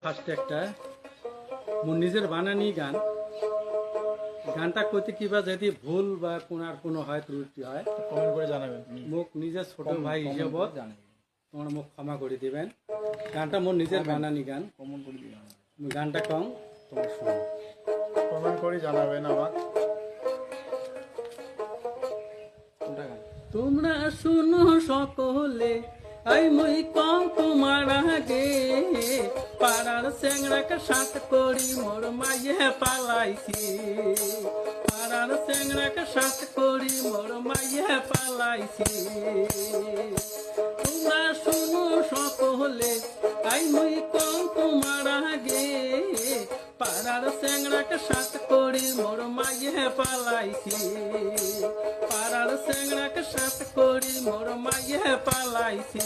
First একটা মোর নিজের বানানি গান গানটা করতে কিবা যদি ভুল বা কোনো হয় ত্রুটি হয় কমেন্ট করে জানাবেন। মোক নিজের ছোট ভাই হিসেবে তোমরা মোক ক্ষমা করে দিবেন। গানটা মোর নিজের বানানি গান, কমেন্ট করে দিবেন। গানটা কম তোমার শোনো, কমেন্ট করে জানাবেন আমাকে। তোমরা শুনো সকলে আই মুই কম তোমার আগে, পাড়ার স্যাংরাকে সাথ করি মোর মাইয়ে পালাইছি, পাড়ার স্যাংরাকে সাথ করি মোর মাইয়ে পালাইছি। তোমরা শুনো সকলে আই মুই কম তোমার আগে, পাড়ার স্যাংরাকে সাথ করি মোর মাইয়ে পালাইছি, পাড়ার স্যাংরাকে সাথ করি মোর মাইয়ে পালাইছি।